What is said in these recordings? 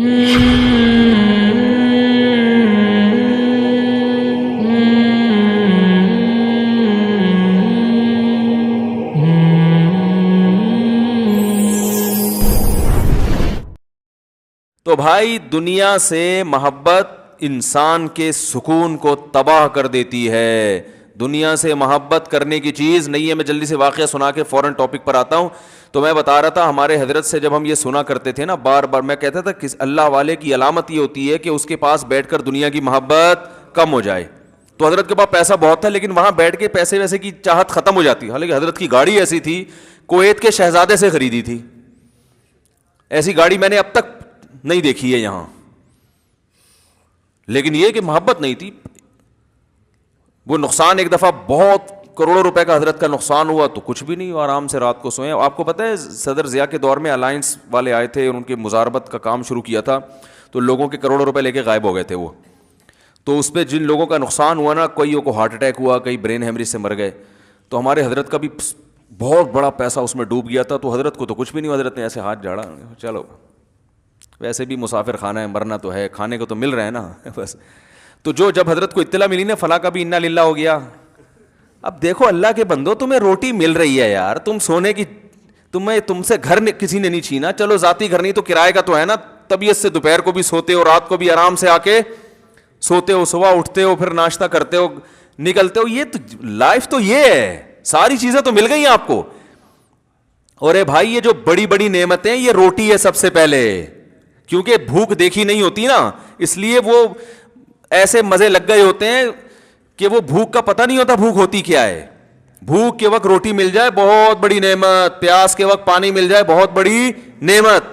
تو بھائی دنیا سے محبت انسان کے سکون کو تباہ کر دیتی ہے. دنیا سے محبت کرنے کی چیز نہیں ہے. میں جلدی سے واقعہ سنا کے فوراً ٹاپک پر آتا ہوں. تو میں بتا رہا تھا ہمارے حضرت سے جب ہم یہ سنا کرتے تھے نا بار بار, میں کہتا تھا کہ اللہ والے کی علامت یہ ہوتی ہے کہ اس کے پاس بیٹھ کر دنیا کی محبت کم ہو جائے. تو حضرت کے پاس پیسہ بہت تھا لیکن وہاں بیٹھ کے پیسے ویسے کی چاہت ختم ہو جاتی. حالانکہ حضرت کی گاڑی ایسی تھی کویت کے شہزادے سے خریدی تھی. ایسی گاڑی میں نے اب تک نہیں دیکھی ہے یہاں. لیکن یہ کہ محبت نہیں تھی. وہ نقصان ایک دفعہ بہت کروڑوں روپے کا حضرت کا نقصان ہوا تو کچھ بھی نہیں, آرام سے رات کو سوئے. آپ کو پتہ ہے صدر ضیاء کے دور میں الائنس والے آئے تھے اور ان کے مزاربت کا کام شروع کیا تھا تو لوگوں کے کروڑوں روپے لے کے غائب ہو گئے تھے وہ. تو اس پہ جن لوگوں کا نقصان ہوا نا, کوئی کو ہارٹ اٹیک ہوا, کئی برین ہیمریج سے مر گئے. تو ہمارے حضرت کا بھی بہت بڑا پیسہ اس میں ڈوب گیا تھا. تو حضرت کو تو کچھ بھی نہیں, حضرت نے ایسے ہاتھ جھاڑا, چلو ویسے بھی مسافر خانہ ہے, مرنا تو ہے, کھانے کو تو مل رہا ہے نا بس. تو جب حضرت کو اطلاع ملی نا فلاں کا بھی انا للہ ہو گیا. اب دیکھو اللہ کے بندو, تمہیں روٹی مل رہی ہے یار, تم سونے کی, تم سے گھر کسی نے نہیں چھینا. چلو ذاتی گھر نہیں تو کرائے کا تو ہے نا. طبیعت سے دوپہر کو بھی سوتے ہو, رات کو بھی آرام سے آ کے سوتے ہو, صبح اٹھتے ہو, پھر ناشتہ کرتے ہو, نکلتے ہو. یہ تو لائف تو یہ ہے, ساری چیزیں تو مل گئی آپ کو. اور اے بھائی یہ جو بڑی بڑی نعمتیں, یہ روٹی ہے سب سے پہلے, کیونکہ بھوک دیکھی نہیں ہوتی نا, اس لیے وہ ایسے مزے لگ گئے ہوتے ہیں کہ وہ بھوک کا پتہ نہیں ہوتا بھوک ہوتی کیا ہے. بھوک کے وقت روٹی مل جائے بہت بڑی نعمت, پیاس کے وقت پانی مل جائے بہت بڑی نعمت.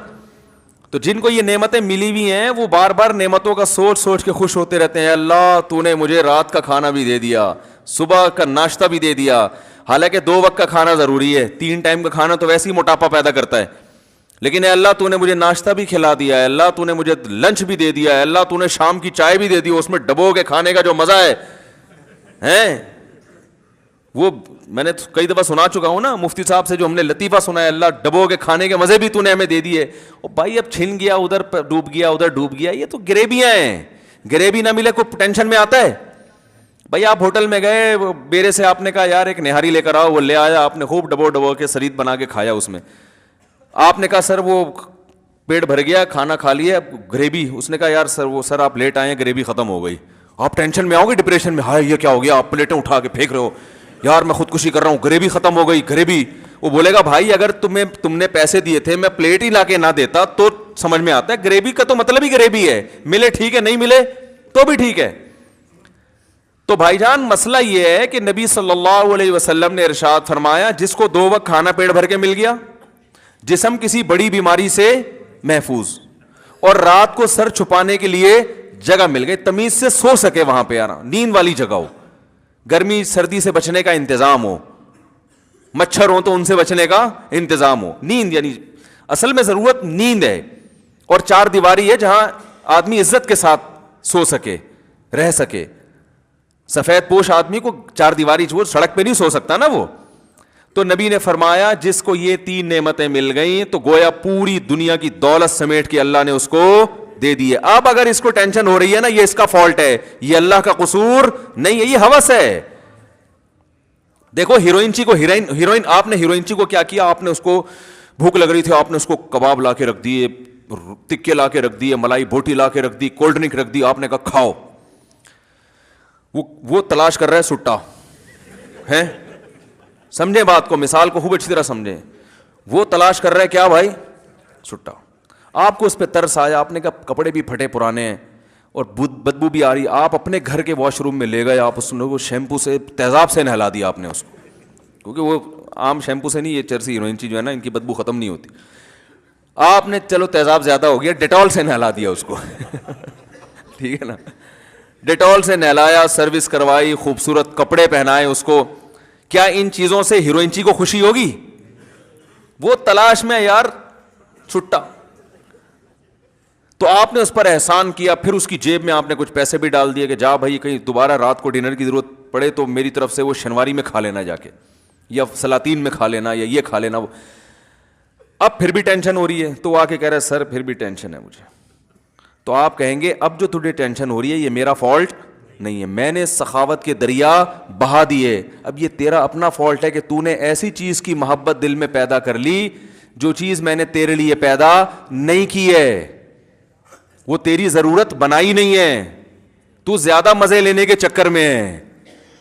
تو جن کو یہ نعمتیں ملی ہوئی ہیں وہ بار بار نعمتوں کا سوچ سوچ کے خوش ہوتے رہتے ہیں. اللہ تو نے مجھے رات کا کھانا بھی دے دیا, صبح کا ناشتہ بھی دے دیا. حالانکہ 2 وقت کا کھانا ضروری ہے, 3 ٹائم کا کھانا تو ویسے ہی موٹاپا پیدا کرتا ہے. لیکن اے اللہ تو نے مجھے ناشتہ بھی کھلا دیا ہے, اللہ تو نے مجھے لنچ بھی دے دیا ہے, اللہ تو نے شام کی چائے بھی دے دی, اس میں ڈبو کے کھانے کا جو مزہ ہے وہ میں نے کئی دفعہ سنا چکا ہوں نا مفتی صاحب سے, جو ہم نے لطیفہ سنا ہے, اللہ ڈبو کے کھانے کے مزے بھی تو نے ہمیں دے دیے. اور بھائی اب چھن گیا, ادھر ڈوب گیا, ادھر ڈوب گیا, یہ تو گریبیاں ہیں. گریبی نہ ملے کوئی ٹینشن میں آتا ہے. بھائی آپ ہوٹل میں گئے, بیرے سے آپ نے کہا یار ایک نہاری لے کر آؤ, وہ لے آیا, آپ نے خوب ڈبو کے سرید بنا کے کھایا. اس میں آپ نے کہا سر وہ پیٹ بھر گیا, کھانا کھا لیا, گریبی, اس نے کہا یار سر آپ لیٹ آئے ہیں, گریبی ختم ہو گئی. آپ ٹینشن میں آؤ گے, ڈپریشن میں, ہائے یہ کیا ہو گیا, آپ پلیٹیں اٹھا کے پھینک رہے ہو, یار میں خودکشی کر رہا ہوں, گریبی ختم ہو گئی, گریبی. وہ بولے گا بھائی اگر تم نے پیسے دیے تھے, میں پلیٹ ہی لا کے نہ دیتا تو سمجھ میں آتا ہے. گریبی کا تو مطلب ہی گریبی ہے, ملے ٹھیک ہے, نہیں ملے تو بھی ٹھیک ہے. تو بھائی جان مسئلہ یہ ہے کہ نبی صلی اللہ علیہ وسلم نے ارشاد فرمایا جس کو 2 وقت کھانا پیٹ بھر کے مل گیا, جسم کسی بڑی بیماری سے محفوظ, اور رات کو سر چھپانے کے لیے جگہ مل گئی, تمیز سے سو سکے, وہاں پہ آنا, نیند والی جگہ ہو, گرمی سردی سے بچنے کا انتظام ہو, مچھر ہو تو ان سے بچنے کا انتظام ہو. نیند یعنی اصل میں ضرورت نیند ہے, اور 4 دیواری ہے جہاں آدمی عزت کے ساتھ سو سکے, رہ سکے. سفید پوش آدمی کو 4 دیواری چھوڑ سڑک پہ نہیں سو سکتا نا وہ. تو نبی نے فرمایا جس کو یہ 3 نعمتیں مل گئیں تو گویا پوری دنیا کی دولت سمیٹ کے اللہ نے اس کو دے دی ہے. اب اگر اس کو ٹینشن ہو رہی ہے نا, یہ اس کا فالٹ ہے, یہ اللہ کا قصور نہیں ہے, یہ ہوس ہے. دیکھو ہیروئنچی کو ہیروئن آپ نے ہیروئنچی کو کیا کیا, آپ نے اس کو بھوک لگ رہی تھی, آپ نے اس کو کباب لا کے رکھ دیے, تکے لا کے رکھ دیے, ملائی بوٹی لا کے رکھ دی, کولڈ ڈرنک رکھ دی, آپ نے کہا کھاؤ. وہ تلاش کر رہا ہے سٹا ہے, سمجھیں بات کو, مثال کو خوب اچھی طرح سمجھیں. وہ تلاش کر رہا ہے کیا بھائی, سٹا. آپ کو اس پہ ترس آیا, آپ نے کہا کپڑے بھی پھٹے پرانے ہیں اور بدبو بھی آ رہی, آپ اپنے گھر کے واش روم میں لے گئے, آپ اس نے شیمپو سے تیزاب سے نہلا دیا آپ نے اس کو, کیونکہ وہ عام شیمپو سے نہیں, یہ چرسی ہیروئنچی جو ہے نا ان کی بدبو ختم نہیں ہوتی. آپ نے چلو تیزاب زیادہ ہو گیا, ڈیٹول سے نہلا دیا اس کو ٹھیک ہے نا, ڈیٹول سے نہلایا, سروس کروائی, خوبصورت کپڑے پہنائے اس کو. کیا ان چیزوں سے ہیروئنچی کو خوشی ہوگی؟ وہ تلاش میں یار چھٹا. تو آپ نے اس پر احسان کیا, پھر اس کی جیب میں آپ نے کچھ پیسے بھی ڈال دیے کہ جا بھائی کہیں دوبارہ رات کو ڈنر کی ضرورت پڑے تو میری طرف سے وہ شنواری میں کھا لینا جا کے, یا سلاطین میں کھا لینا, یا یہ کھا لینا. اب پھر بھی ٹینشن ہو رہی ہے, تو آ کے کہہ رہا ہے سر پھر بھی ٹینشن ہے مجھے. تو آپ کہیں گے اب جو تجھے ٹینشن ہو رہی ہے یہ میرا فالٹ نہیں ہے, میں نے سخاوت کے دریا بہا دیے, اب یہ تیرا اپنا فالٹ ہے کہ تو نے ایسی چیز کی محبت دل میں پیدا کر لی جو چیز میں نے تیرے لیے پیدا نہیں کی ہے, وہ تیری ضرورت بنائی نہیں ہے, تو زیادہ مزے لینے کے چکر میں ہے.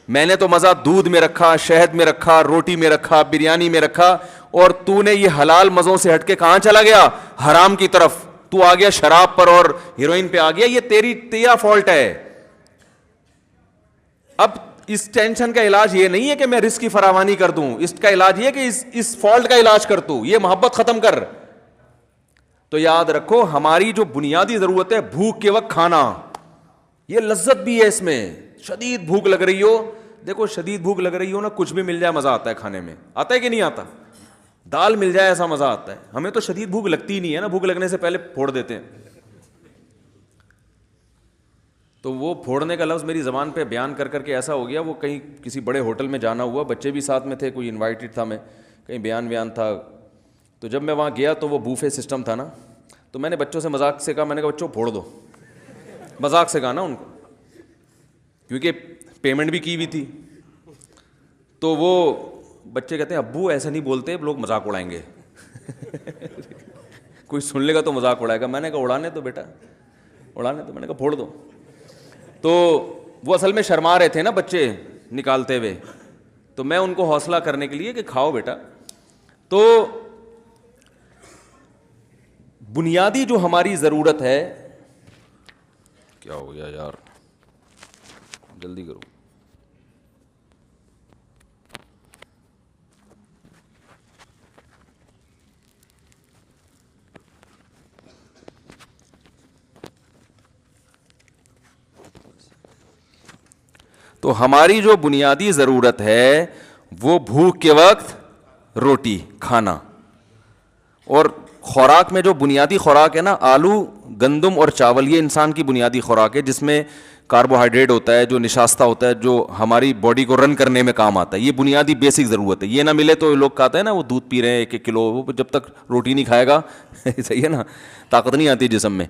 میں نے تو مزہ دودھ میں رکھا, شہد میں رکھا, روٹی میں رکھا, بریانی میں رکھا, اور تو نے یہ حلال مزوں سے ہٹ کے کہاں چلا گیا؟ حرام کی طرف. تو آ گیا شراب پر اور ہیروئن پہ آ گیا, یہ تیرا فالٹ ہے. اب اس ٹینشن کا علاج یہ نہیں ہے کہ میں رزق کی فراوانی کر دوں, اس کا علاج یہ کہ اس فالٹ کا علاج کر تو, یہ محبت ختم کر. تو یاد رکھو ہماری جو بنیادی ضرورت ہے بھوک کے وقت کھانا, یہ لذت بھی ہے اس میں. شدید بھوک لگ رہی ہو, دیکھو شدید بھوک لگ رہی ہو نا, کچھ بھی مل جائے مزہ آتا ہے کھانے میں, آتا ہے کہ نہیں آتا؟ دال مل جائے ایسا مزہ آتا ہے. ہمیں تو شدید بھوک لگتی ہی نہیں ہے نا, بھوک لگنے سے پہلے پھوڑ دیتے ہیں. تو وہ پھوڑنے کا لفظ میری زبان پہ بیان کر کر کے ایسا ہو گیا, وہ کہیں کسی بڑے ہوٹل میں جانا ہوا, بچے بھی ساتھ میں تھے, کوئی انوائٹڈ تھا, میں کہیں بیان تھا. تو جب میں وہاں گیا تو وہ بوفے سسٹم تھا نا, تو میں نے بچوں سے مذاق سے کہا, میں نے کہا بچوں پھوڑ دو, مذاق سے کہا نا ان کو, کیونکہ پیمنٹ بھی کی ہوئی تھی. تو وہ بچے کہتے ہیں ابو ایسا نہیں بولتے, لوگ مذاق اڑائیں گے. کوئی سن لے گا تو مذاق اڑائے گا. میں نے کہا اڑانے تو بیٹا, اڑانے تو. میں نے کہا پھوڑ دو. تو وہ اصل میں شرما رہے تھے نا بچے نکالتے ہوئے, تو میں ان کو حوصلہ کرنے کے لیے کہ کھاؤ بیٹا. تو بنیادی جو ہماری ضرورت ہے, کیا ہو گیا یار, جلدی کرو. تو ہماری جو بنیادی ضرورت ہے وہ بھوک کے وقت روٹی کھانا, اور خوراک میں جو بنیادی خوراک ہے نا, آلو, گندم اور چاول, یہ انسان کی بنیادی خوراک ہے جس میں کاربوہائیڈریٹ ہوتا ہے, جو نشاستہ ہوتا ہے, جو ہماری باڈی کو رن کرنے میں کام آتا ہے. یہ بنیادی بیسک ضرورت ہے. یہ نہ ملے تو لوگ کہتے ہیں نا وہ دودھ پی رہے ہیں 1 کلو, وہ جب تک روٹی نہیں کھائے گا صحیح ہے نا, طاقت نہیں آتی جسم میں.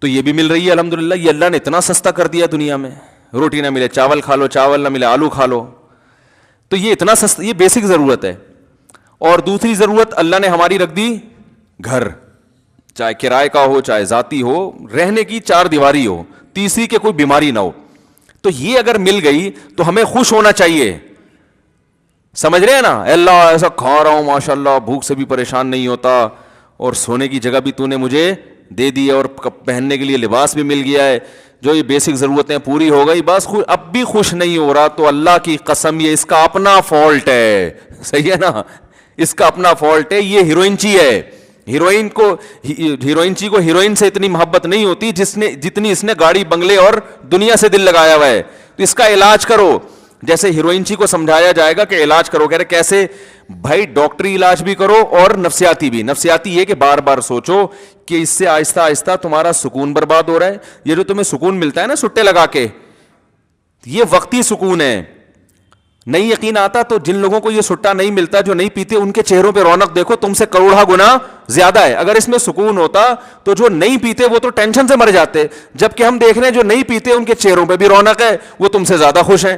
تو یہ بھی مل رہی ہے الحمدللہ. یہ اللہ نے اتنا سستا کر دیا دنیا میں, روٹی نہ ملے چاول کھا لو, چاول نہ ملے آلو کھا لو. تو یہ اتنا سستا, یہ بیسک ضرورت ہے. اور دوسری ضرورت اللہ نے ہماری رکھ دی گھر, چاہے کرائے کا ہو چاہے ذاتی ہو, رہنے کی 4 دیواری ہو, تیسری کہ کوئی بیماری نہ ہو. تو یہ اگر مل گئی تو ہمیں خوش ہونا چاہیے. سمجھ رہے ہیں نا, اللہ ایسا کھا رہا ہوں ماشاء اللہ, بھوک سے بھی پریشان نہیں ہوتا, اور سونے کی جگہ بھی تو نے مجھے دے دی, اور پہننے کے لیے لباس بھی مل گیا ہے, جو یہ بیسک ضرورتیں پوری ہو گئی, بس اب بھی خوش نہیں ہو رہا, تو اللہ کی قسم یہ اس کا اپنا فالٹ ہے. صحیح ہے نا, اس کا اپنا فالٹ ہے. یہ ہیروئنچی ہے. ہیروئنچی کو ہیروئن سے اتنی محبت نہیں ہوتی جتنی اس نے گاڑی بنگلے اور دنیا سے دل لگایا ہوا ہے. تو اس کا علاج کرو, جیسے ہیروئنچی کو سمجھایا جائے گا کہ علاج کرو, کہہ رہے کیسے بھائی, ڈاکٹری علاج بھی کرو اور نفسیاتی بھی. نفسیاتی یہ کہ بار بار سوچو کہ اس سے آہستہ آہستہ تمہارا سکون برباد ہو رہا ہے. یہ جو تمہیں سکون ملتا ہے نا سٹے لگا کے, یہ وقتی سکون ہے. نہیں یقین آتا تو جن لوگوں کو یہ سٹا نہیں ملتا, جو نہیں پیتے, ان کے چہروں پہ رونق دیکھو, تم سے کروڑا گنا زیادہ ہے. اگر اس میں سکون ہوتا تو جو نہیں پیتے وہ تو ٹینشن سے مر جاتے, جبکہ ہم دیکھ رہے ہیں جو نہیں پیتے ان کے چہروں پہ بھی رونق ہے, وہ تم سے زیادہ خوش ہیں.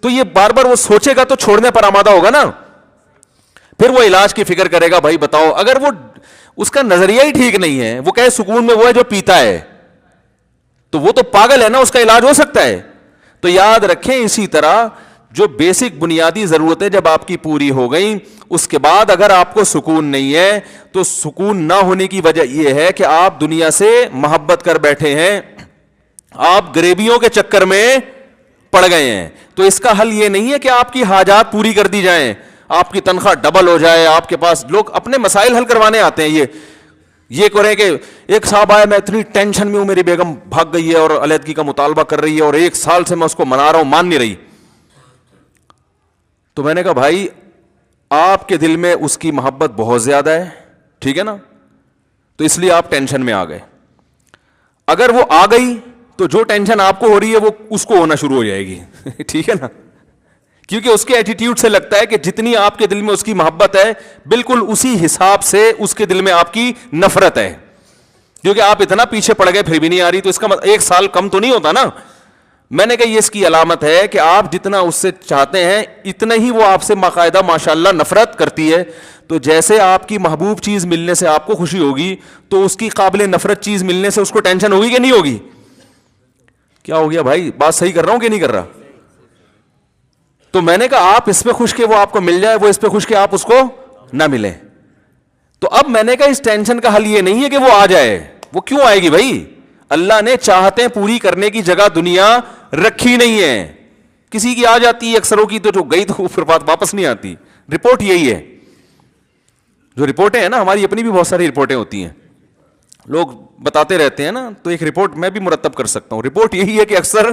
تو یہ بار بار وہ سوچے گا تو چھوڑنے پر آمادہ ہوگا نا, پھر وہ علاج کی فکر کرے گا. بھائی بتاؤ, اگر وہ اس کا نظریہ ہی ٹھیک نہیں ہے, وہ کہے سکون میں وہ ہے جو پیتا ہے, تو وہ تو پاگل ہے نا, اس کا علاج ہو سکتا ہے. تو یاد رکھیں, اسی طرح جو بیسک بنیادی ضرورتیں جب آپ کی پوری ہو گئیں, اس کے بعد اگر آپ کو سکون نہیں ہے, تو سکون نہ ہونے کی وجہ یہ ہے کہ آپ دنیا سے محبت کر بیٹھے ہیں, آپ غریبیوں کے چکر میں پڑ گئے ہیں. تو اس کا حل یہ نہیں ہے کہ آپ کی حاجات پوری کر دی جائیں, آپ کی تنخواہ ڈبل ہو جائے, آپ کے پاس لوگ اپنے مسائل حل کروانے آتے ہیں. یہ کریں کہ ایک صاحب آیا, میں اتنی ٹینشن میں ہوں, میری بیگم بھاگ گئی ہے اور علیحدگی کا مطالبہ کر رہی ہے, اور 1 سال سے میں اس کو منا رہا ہوں, مان نہیں رہی. تو میں نے کہا بھائی آپ کے دل میں اس کی محبت بہت زیادہ ہے, ٹھیک ہے نا, تو اس لیے آپ ٹینشن میں آ گئے. اگر وہ آ گئی تو جو ٹینشن آپ کو ہو رہی ہے وہ اس کو ہونا شروع ہو جائے گی. ٹھیک ہے نا, کیونکہ اس کے ایٹیٹیوڈ سے لگتا ہے کہ جتنی آپ کے دل میں اس کی محبت ہے, بالکل اسی حساب سے اس کے دل میں آپ کی نفرت ہے. کیونکہ آپ اتنا پیچھے پڑ گئے پھر بھی نہیں آ رہی, تو اس کا مطلب 1 سال کم تو نہیں ہوتا نا. میں نے کہا یہ اس کی علامت ہے کہ آپ جتنا اس سے چاہتے ہیں اتنا ہی وہ آپ سے باقاعدہ ماشاءاللہ نفرت کرتی ہے. تو جیسے آپ کی محبوب چیز ملنے سے آپ کو خوشی ہوگی, تو اس کی قابل نفرت چیز ملنے سے اس کو ٹینشن ہوگی کہ نہیں ہوگی؟ کیا ہو گیا بھائی, بات صحیح کر رہا ہوں کہ نہیں کر رہا؟ تو میں نے کہا آپ اس پہ خوش کہ وہ آپ کو مل جائے, وہ اس پہ خوش کہ آپ اس کو نہ ملے. تو اب میں نے کہا اس ٹینشن کا حل یہ نہیں ہے کہ وہ آ جائے. وہ کیوں آئے گی بھائی؟ اللہ نے چاہتیں پوری کرنے کی جگہ دنیا رکھی نہیں ہے. کسی کی آ جاتی ہے, اکثروں کی تو جو گئی تو پھر بات واپس نہیں آتی. رپورٹ یہی ہے. جو رپورٹیں ہیں نا, ہماری اپنی بھی بہت ساری رپورٹیں ہوتی ہیں, لوگ بتاتے رہتے ہیں نا, تو ایک رپورٹ میں بھی مرتب کر سکتا ہوں. رپورٹ یہی ہے کہ اکثر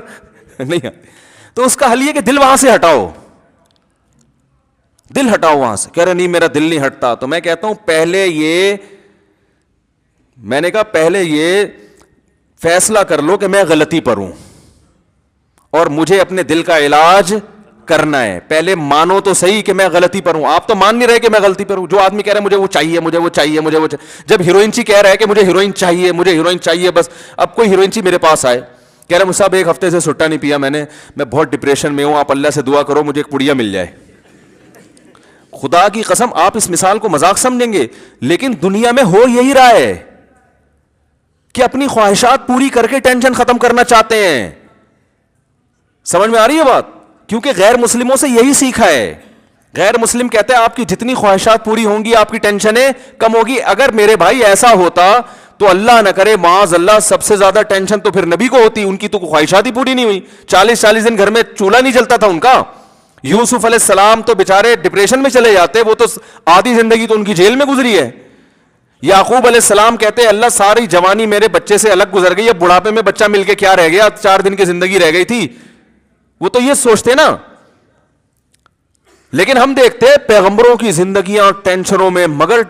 نہیں آتی. تو اس کا حل یہ کہ دل وہاں سے ہٹاؤ, دل ہٹاؤ وہاں سے. کہہ رہے نہیں میرا دل نہیں ہٹتا. تو میں کہتا ہوں میں نے کہا پہلے یہ فیصلہ کر لو کہ میں غلطی پر ہوں اور مجھے اپنے دل کا علاج کرنا ہے. پہلے مانو تو صحیح کہ میں غلطی پر ہوں. آپ تو مان نہیں رہے کہ میں غلطی پر ہوں. جو آدمی کہہ رہا ہے مجھے وہ چاہیے, مجھے وہ چاہیے, مجھے وہ چاہیے. جب ہیروئنچی کہہ رہا ہے کہ مجھے ہیروئن چاہیے, مجھے ہیروئن چاہیے بس. اب کوئی ہیروئنچی میرے پاس آئے, کہہ رہا مجھ صاحب 1 ہفتے سے سٹا نہیں پیا میں بہت ڈپریشن میں ہوں, آپ اللہ سے دعا کرو مجھے ایک پڑیا مل جائے. خدا کی قسم آپ اس مثال کو مذاق سمجھیں گے, لیکن دنیا میں ہو یہی رہا ہے کہ اپنی خواہشات پوری کر کے ٹینشن ختم کرنا چاہتے ہیں. سمجھ میں آ رہی ہے بات؟ کیونکہ غیر مسلموں سے یہی سیکھا ہے. غیر مسلم کہتے ہیں آپ کی جتنی خواہشات پوری ہوں گی آپ کی ٹینشنیں کم ہوگی. اگر میرے بھائی ایسا ہوتا تو اللہ نہ کرے معاذ اللہ سب سے زیادہ ٹینشن تو پھر نبی کو ہوتی. ان کی تو خواہشات ہی پوری نہیں ہوئی. 40 دن گھر میں چولہا نہیں جلتا تھا ان کا. یوسف علیہ السلام تو بیچارے ڈپریشن میں چلے جاتے, وہ تو آدھی زندگی تو ان کی جیل میں گزری ہے. یعقوب علیہ السلام کہتے ہیں اللہ ساری جوانی میرے بچے سے الگ گزر گئی, اب بڑھاپے میں بچہ مل کے کیا رہ گیا, 4 دن کی زندگی رہ گئی تھی. وہ تو یہ سوچتے نا. لیکن ہم دیکھتے پیغمبروں کی زندگیاں ٹینشنوں میں, مگر